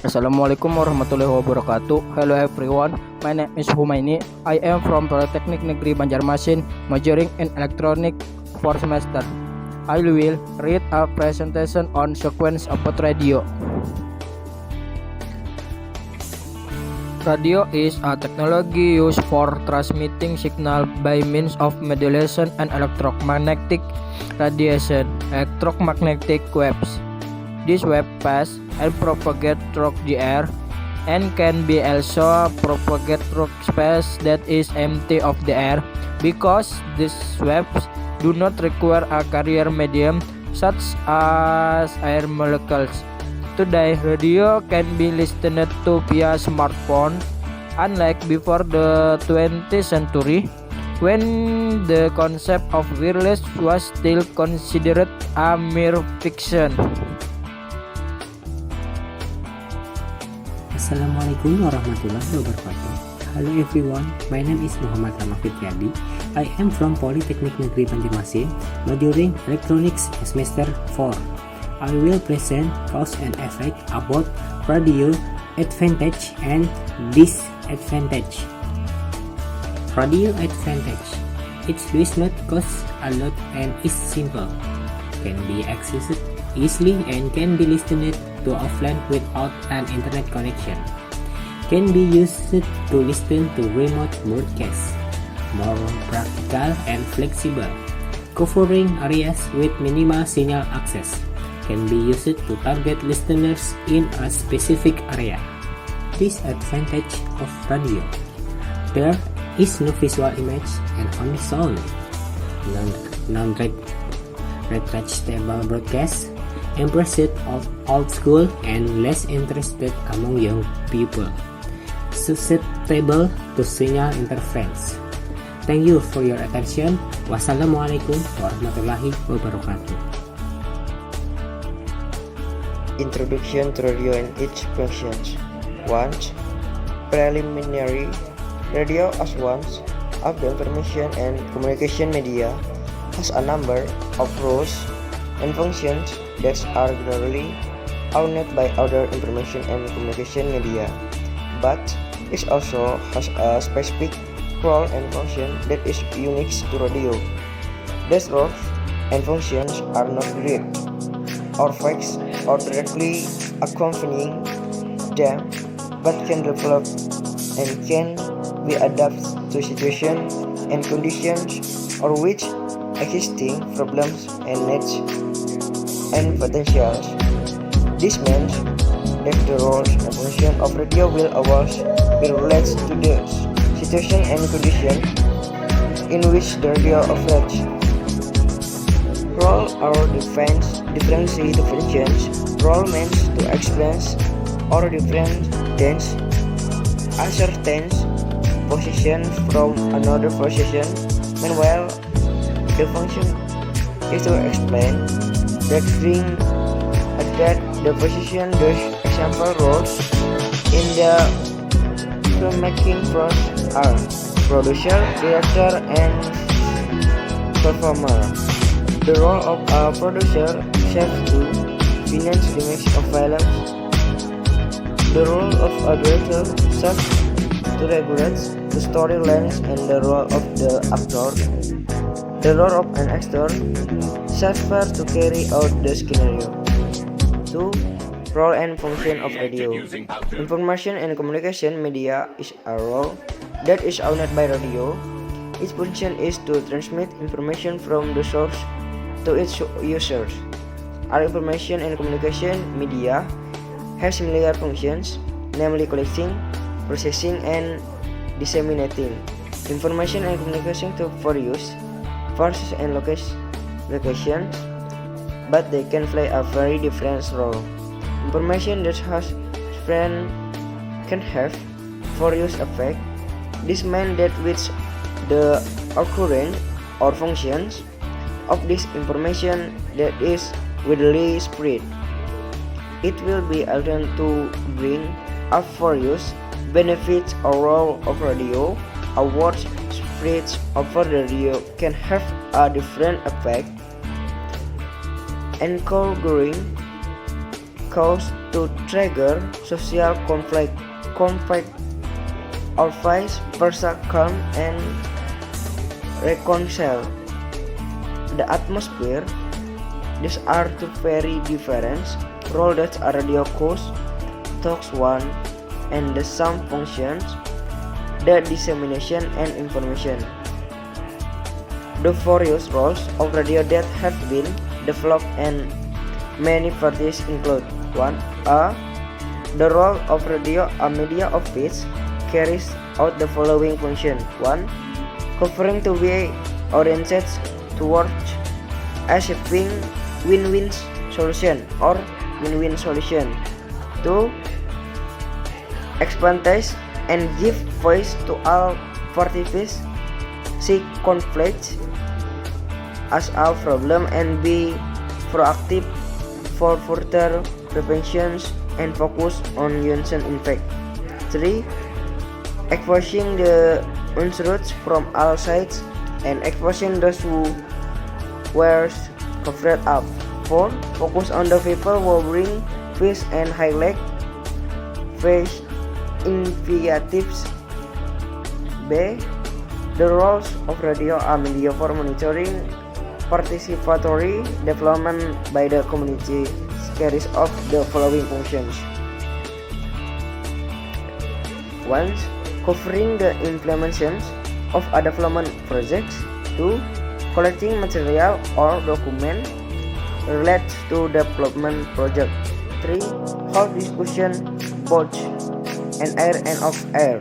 Assalamualaikum warahmatullahi wabarakatuh. Hello everyone, my name is Humaini. I am from Politeknik Negeri Banjarmasin, majoring in electronic 4 semester. I will read a presentation on sequence about radio. Radio is a technology used for transmitting signal by means of modulation and electromagnetic radiation, electromagnetic waves. This wave pass and propagate through the air and can be also propagate through space that is empty of the air because these waves do not require a carrier medium such as air molecules. Today, radio can be listened to via smartphone, unlike before the 20th century, when the concept of wireless was still considered a mere fiction. Assalamualaikum warahmatullahi wabarakatuh. Hello everyone, my name is Muhammad Rama Fitriadi. I am from Politeknik Negeri Banjarmasin, majoring electronics semester 4. I will present cause and effect about radio advantage and disadvantage. Radio advantage. Its does not cost a lot and is simple. Can be accessed easily and can be listened to offline without an internet connection. Can be used to listen to remote broadcasts. More practical and flexible. Covering areas with minimal signal access. Can be used to target listeners in a specific area. Disadvantage of radio. There is no visual image and only sound. Non-retractable broadcast. Embraced of old school and less interested among young people. Susceptible to signal interference. Thank you for your attention. Wassalamualaikum warahmatullahi wabarakatuh. Introduction to radio and its functions. 1. Preliminary. Radio as one of the information and communication media has a number of roles and functions that are generally owned by other information and communication media, but it also has a specific role and function that is unique to radio. These roles and functions are not direct or fixed or directly accompanying them, but can develop and can be adapted to situations and conditions or which existing problems and needs and potentials. This means that the roles and function of radio will always be related to the situation and condition in which the radio operates. Role or differentiate functions. Role means to express or different tense, ascertain position from another position. Meanwhile, the function is to explain that the position. Those example roles in the filmmaking process are producer, director, and performer. The role of a producer serves to finance the mix of films. The role of a director serves to regulate the storylines and the role of the actor. The role of an actor serves to carry out the scenario. 2. Role and function of radio. Information and communication media is a role that is owned by radio. Its function is to transmit information from the source to its users. Our information and communication media have similar functions, namely collecting, processing, and disseminating information and communication for use, forces, and locations, but they can play a very different role. Information that has friend can have for use effect. This means that which the occurrence or functions of this information that is widely spread. It will be able to bring up for use benefits or role of radio. A word spread over the radio can have a different effect, encouraging cause to trigger social conflict, or vice versa, calm and reconcile. The atmosphere. These are two very different roles that a radio host talks one, and the sound functions, the dissemination and information. The various roles of radio that have been developed and many parties include 1. The role of radio, a media of which carries out the following function. 1. Covering to be oriented towards achieving win-win solution or win-win solution. 2. Expansive and give voice to all parties, see conflicts as a problem and be proactive for further preventions and focus on prevention impact. 3. Exposing the untruths from all sides and exposing those who were covered up. 4. Focus on the people who bring peace and highlight face initiatives. B. The roles of radio are media for monitoring participatory development by the community carries out the following functions. 1. Covering the implementations of a development projects. 2. Collecting material or document related to development project. 3. Hold discussion both on air and off air.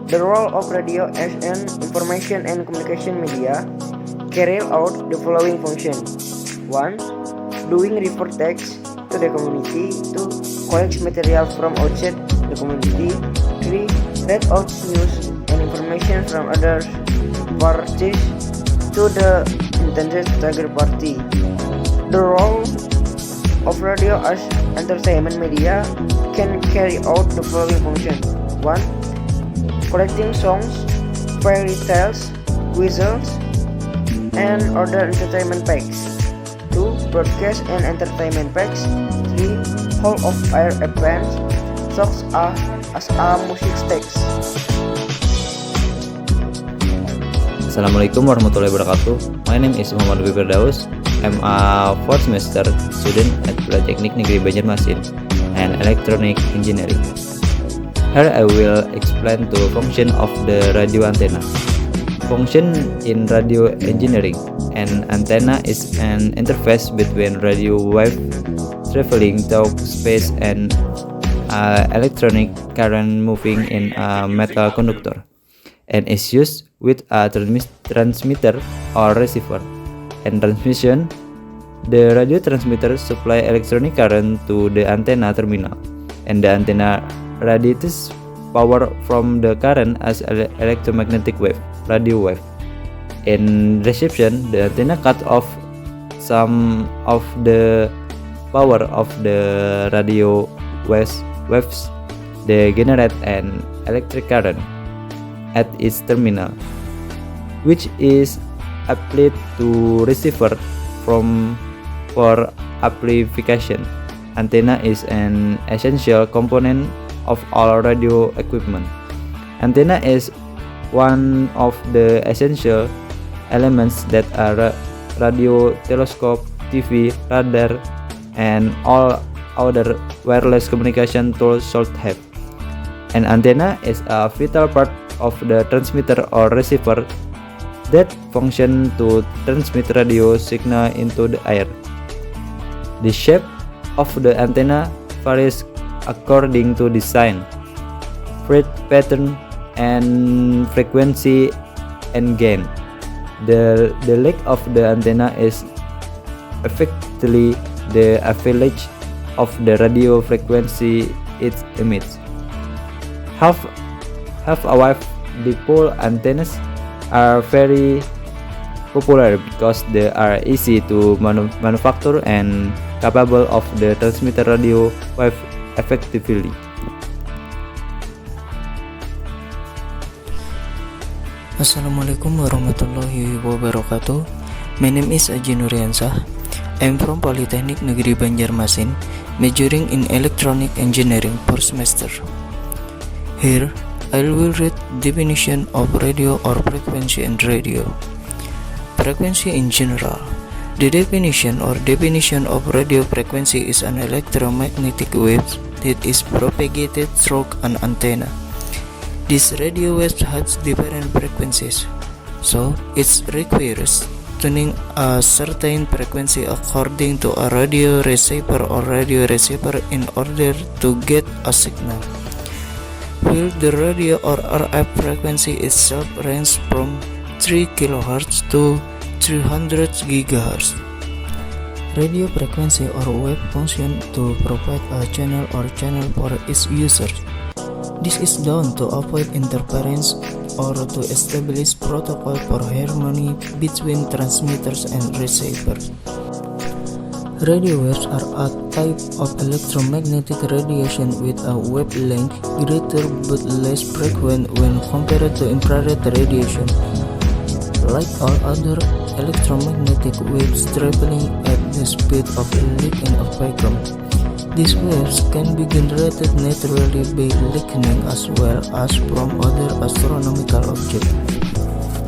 The role of radio as an information and communication media carry out the following function. 1. Doing report text to the community. 2. Collect material from outside the community. 3. Read out news and information from other parties to the intended target party. The role of radio as entertainment media can carry out the following function. 1. Collecting songs, fairy tales, whistles, and other entertainment packs. 2. Broadcast and entertainment packs. 3. Hold of air events such as a music stage. Assalamualaikum warahmatullahi wabarakatuh. My name is Muhammad Firdaus. I'm a 4th semester student at Politeknik Negeri Banjarmasin and Electronic Engineering. Here I will explain the function of the radio antenna. Function in radio engineering. An antenna is an interface between radio wave traveling through space and electronic current moving in a metal conductor, and is used with a transmitter or receiver. And transmission, the radio transmitter supply electronic current to the antenna terminal, and the antenna radiates power from the current as electromagnetic wave, radio wave. In reception, the antenna cut off some of the power of the radio waves they generate an electric current at its terminal, which is applied to receiver for amplification. Antenna is an essential component of all radio equipment. Antenna is one of the essential elements that are radio, telescope, TV, radar, and all other wireless communication tools should have. An antenna is a vital part of the transmitter or receiver that function to transmit radio signal into the air. The shape of the antenna varies according to design, width, pattern, and frequency and gain. The length of the antenna is effectively the average of the radio frequency it emits. Half-wave dipole antennas are very popular because they are easy to manufacture and capable of the transmitter radio wave effectively. Assalamualaikum warahmatullahi wabarakatuh. My name is Aji Nuriansah. I'm from Politeknik Negeri Banjarmasin majoring in electronic engineering first semester. Here, I will read definition of radio or frequency and radio. Frequency in general. The definition of radio frequency is an electromagnetic wave that is propagated through an antenna. These radio waves have different frequencies, so it requires tuning a certain frequency according to a radio receiver in order to get a signal. While the radio or RF frequency itself ranges from 3 kHz to 300 GHz. Radio frequency or wave function to provide a channel for its users. This is done to avoid interference or to establish protocol for harmony between transmitters and receivers. Radio waves are a type of electromagnetic radiation with a wavelength greater but less frequent when compared to infrared radiation. Like all other electromagnetic waves traveling at the speed of light in a vacuum, these waves can be generated naturally by lightning as well as from other astronomical objects.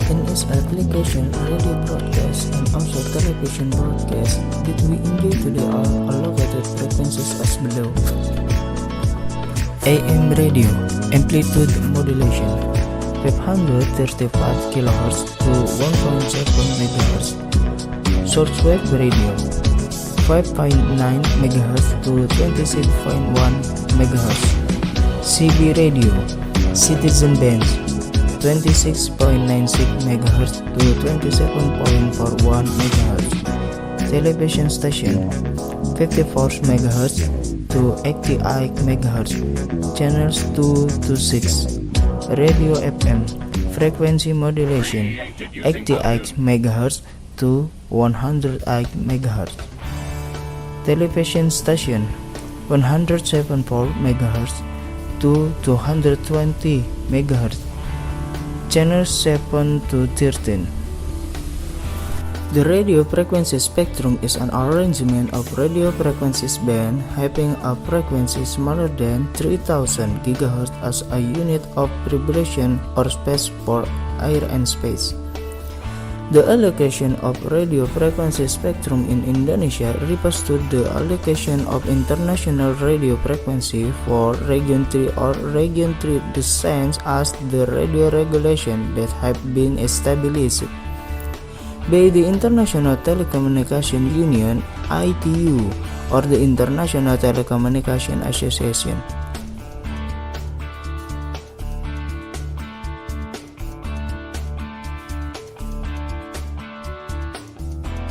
In its application, radio broadcasts and also television broadcasts that we enjoy today are allocated frequencies as below. AM radio, amplitude modulation, 535 kHz to 1.7 MHz. Shortwave radio, 5.9 MHz to 26.1 MHz. CB radio, citizen bands, 26.96 MHz to 27.41 MHz. Television station, 54 MHz to 88 MHz. Channels 2 to 6. Radio FM, frequency modulation, 88 MHz to 108 MHz. Television station, 107.4 MHz to 220 MHz. Channels 7 to 13. The radio frequency spectrum is an arrangement of radio frequencies band having a frequency smaller than 3000 GHz as a unit of vibration or space for air and space. The allocation of radio frequency spectrum in Indonesia refers to the allocation of international radio frequency for Region 3 or Region 3, the same as the radio regulation that have been established by the International Telecommunication Union (ITU) or the International Telecommunication Association.